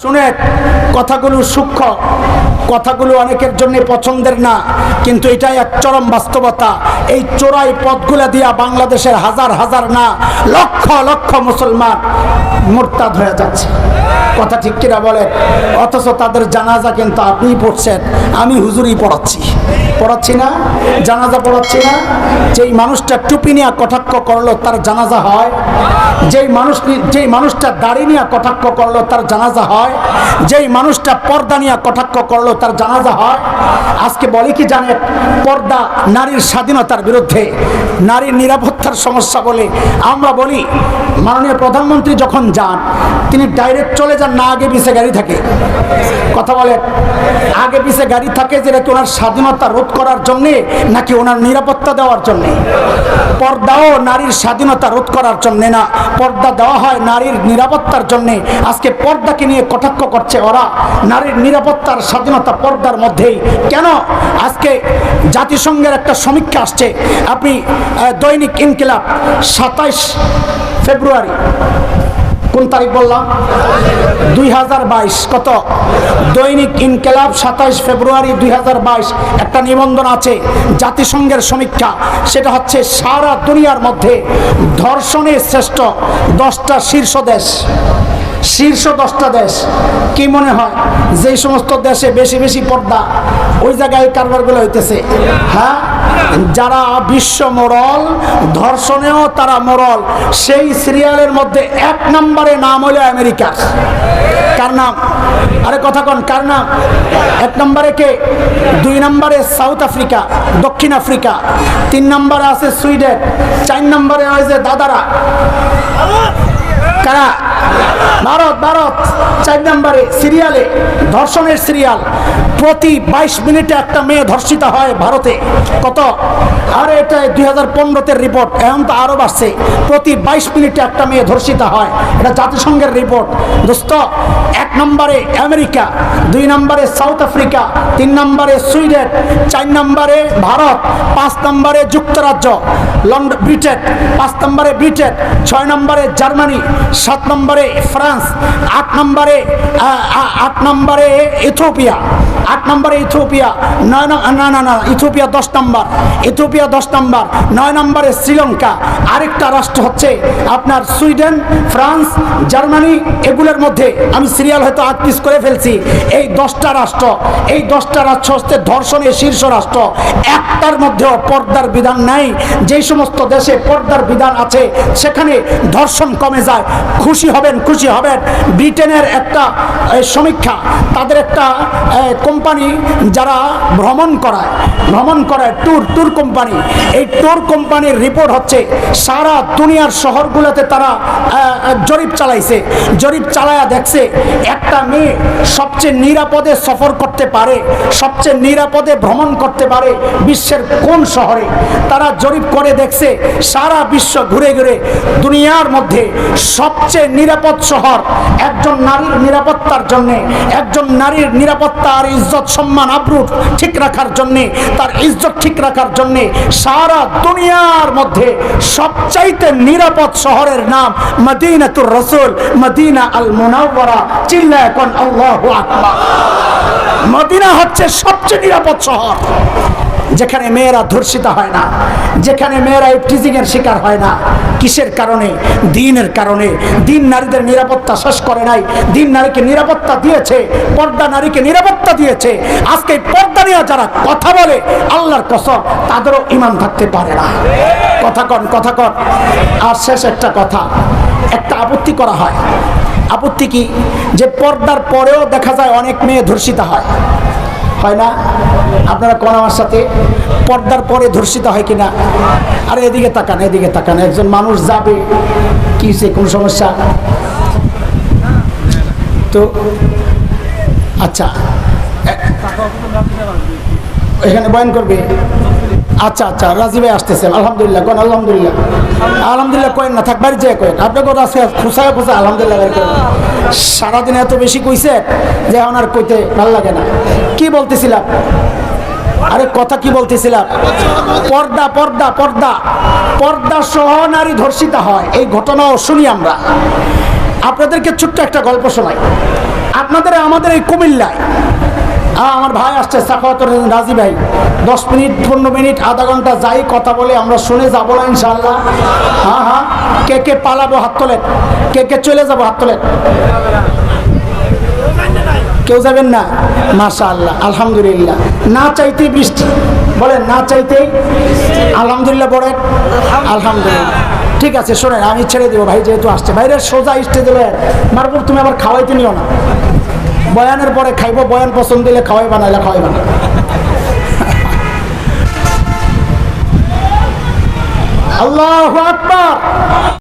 শুনে কথাগুলো সূক্ষ্ম, কথাগুলো অনেকের জন্য পছন্দের না, কিন্তু এটাই এক চরম বাস্তবতা। এই চোরাই পথগুলা দিয়া বাংলাদেশের হাজার হাজার না লক্ষ লক্ষ মুসলমান মুরতাদ হয়ে যাচ্ছে। কথা ঠিক কিনা বলেন? অথচ তাদের জানাজা কিন্তু আপনিই পড়ছেন, আমি হুজুরই পড়াচ্ছি না, জানাজা পড়াচ্ছি না। যেই মানুষটা টুপি নিয়ে কটাক্ষ করলো তার জানাজা হয়, যেই মানুষটা দাড়ি নিয়ে কটাক্ষ করলো তার জানাজা হয়, যেই মানুষটা পর্দা নিয়ে কটাক্ষ করলো তার জানাজা হয়। আজকে বলি কি জানেন, পর্দা নারীর স্বাধীনতার বিরুদ্ধে, নারীর নিরাপত্তার সমস্যা বলে আমরা বলি। মাননীয় প্রধানমন্ত্রী যখন যান তিনি ডাইরেক্ট চলে যান না আগে পিছে গাড়ি থাকে? কথা বলেন, আগে পিছে গাড়ি থাকে যেটা কি ওনার স্বাধীনতা রোধ করার জন্যে নাকি ওনার নিরাপত্তা দেওয়ার জন্যে? পর্দাও নারীর স্বাধীনতা রোধ করার জন্যে না, পর্দা দেওয়া হয় নারীর নিরাপত্তার জন্যে। আজকে পর্দাকে নিয়ে কটাক্ষ করছে ওরা। নারীর নিরাপত্তার স্বাধীনতা পর্দার মধ্যেই কেন? আজকে জাতিসংঘের একটা সমীক্ষা আসছে, আপনি দৈনিক ইনকিলাব 27 ফেব্রুয়ারি, কোন তারিখ বললাম? 2022। কত? দৈনিক ইনকিলাব 27 ফেব্রুয়ারি 2022 একটা নিবন্ধন আছে, জাতিসংঘের সমীক্ষা। সেটা হচ্ছে সারা দুনিয়ার মধ্যে ধর্ষণে শ্রেষ্ঠ 10টা শীর্ষ দেশ, শীর্ষ 10টা দেশ। কি মনে হয় যেই সমস্ত দেশে বেশি বেশি পর্দা, ওই জায়গায় কারবারগুলো হইতেছে? হ্যাঁ, যারা বিশ্ব মোড়ল, ধর্ষণেও তারা মোড়ল। সেই সিরিয়ালের মধ্যে 1 নম্বরে নাম হলো আমেরিকা। কার নাম? আরে কথা কন, কার নাম? 1 নম্বরে কে? 2 নম্বরে সাউথ আফ্রিকা, দক্ষিণ আফ্রিকা। 3 নম্বরে আছে সুইডেন। 4 নম্বরে হয়েছে দাদারা। কারা? ভারত। 4 নম্বরে সিরিয়ালে, ধর্ষণের সিরিয়াল। প্রতি 22 মিনিটে একটা মেয়ে ধর্ষিত হয় ভারতে। কত? আরে এটা 2015-তে রিপোর্ট, এখন তো আরো বাড়ছে। প্রতি 22 মিনিটে একটা মেয়ে ধর্ষিত হয়, এটা জাতিসংঘের রিপোর্ট। দোস্ত, 1 নম্বরে আমেরিকা, 2 নম্বরে সাউথ আফ্রিকা, 3 নম্বরে সুইডেন, 4 নম্বরে ভারত, 5 নম্বরে যুক্তরাজ্য, লন্ডন, ব্রিটেন, 5 নম্বরে ব্রিটেন, 6 নম্বরে জার্মানি, 7 নম্বরে ফ্রান্স, 8 নম্বরে ইথিওপিয়া, 8 নম্বরে ইথিওপিয়া, 9 ইথিওপিয়া 10 নম্বর, ইথিওপিয়া 10 নম্বর, 9 নম্বরে শ্রীলঙ্কা। আরেকটা রাষ্ট্র হচ্ছে আপনার সুইডেন, ফ্রান্স, জার্মানি। এগুলোর মধ্যে আমি সিরিয়াল হয়তো আটপিস করে ফেলছি। এই 10টা রাষ্ট্র, এই 10টা রাষ্ট্র হচ্ছে ধর্ষণের শীর্ষ রাষ্ট্র। একটার মধ্যেও পর্দার বিধান নাই। যেই সমস্ত দেশে পর্দার বিধান আছে সেখানে ধর্ষণ কমে যায়। খুশি হবেন। ব্রিটেনের একটা সমীক্ষা, তাদের একটা কোম্পানি যারা ভ্রমণ করায় ট্যুর কোম্পানি, এই ট্যুর কোম্পানির রিপোর্ট হচ্ছে সারা দুনিয়ার শহরগুলোতে তারা জরিপ চালায়া দেখছে একটা মেয়ে সবচেয়ে নিরাপদে সফর করতে পারে, সবচেয়ে নিরাপদে ভ্রমণ করতে পারে বিশ্বের কোন শহরে। তারা জরিপ করে দেখছে সারা বিশ্ব ঘুরে দুনিয়ার মধ্যে সবচেয়ে নিরাপদ শহর, একজন নারীর নিরাপত্তার জন্যে, একজন নারীর নিরাপত্তা আর ইজ্জত সম্মান আবরু ঠিক রাখার জন্যে, তার ইজ্জত ঠিক রাখার জন্যে সারা দুনিয়ার মধ্যে সবচাইতে নিরাপদ শহরের নাম মদিনাতুর রাসূল, মদিনা আল মুনাওয়ারা। চিল্লায় কোন আল্লাহু আকবার। মদিনা হচ্ছে সবচেয়ে নিরাপদ শহর, যেখানে মেয়েরা ধর্ষিত হয় না, যেখানে মেয়েরা ইফটিজিংয়ের শিকার হয় না। কিসের কারণে? দ্বীনের কারণে। দ্বীন নারীদের নিরাপত্তা শেষ করে নাই, দ্বীন নারীকে নিরাপত্তা দিয়েছে, পর্দা নারীকে নিরাপত্তা দিয়েছে। আজকে পর্দা নিয়ে যারা কথা বলে, আল্লাহর কসম তাদেরও ঈমান থাকতে পারে না। কথা কন। আর শেষ একটা কথা, একটা আপত্তি করা হয়। আপত্তি কি? যে পর্দার পরেও দেখা যায় অনেক মেয়ে ধর্ষিত হয় না? আপনারা কোন আমার সাথে, পর্দার পরে ধর্ষিত হয় কিনা? আরে এদিকে তাকান, একজন মানুষ যাবে, কি সে কোন সমস্যা? তো আচ্ছা, এখানে বয়ান করবে? আচ্ছা, রাজি ভাই আসতেছেন। আলহামদুলিল্লাহ কোন, আলহামদুলিল্লাহ কয়েন না, থাক বাড়ি যেয়ে কয়েন। আপনাকে খুশায় আলহামদুলিল্লাহ করেন। সারাদিন এত বেশি কইছে যে এখন আর কইতে ভালো লাগে না। কি বলতেছিলাম? আরে কথা কি বলতেছিলাম? পর্দা সহ নারী ধর্ষিত হয়, এই ঘটনাও শুনি আমরা। আপনাদেরকে ছোট্ট একটা গল্প শোনাই। আপনাদের আমাদের এই কুমিল্লায় আমার ভাই আসছে সাখাওয়াতুর রাজি ভাই, 10 মিনিট 15 মিনিট আধা ঘন্টা যাই কথা বলে আমরা শুনে যাবো না ইনশাআল্লাহ? হ্যাঁ হ্যাঁ, কে কে পালাবো হাত তোলেন, কে কে চলে যাবো হাত তোলেন। কেউ যাবেন না? মাশাআল্লাহ, আলহামদুলিল্লাহ। না চাইতেই বৃষ্টি, বলেন না চাইতেই আলহামদুলিল্লাহ, বলেন আলহামদুলিল্লাহ। ঠিক আছে, শোনেন আমি ছেড়ে দেবো ভাই, যেহেতু আসছে বাইরের সোজা স্টেজে মারবো, তুমি আবার খাওয়াইতে নিও না, বয়ানের পরে খাইবো, বয়ান পছন্দ দিলে খাওয়াই বানাইলে খাওয়াই বানা। আল্লাহু আকবার।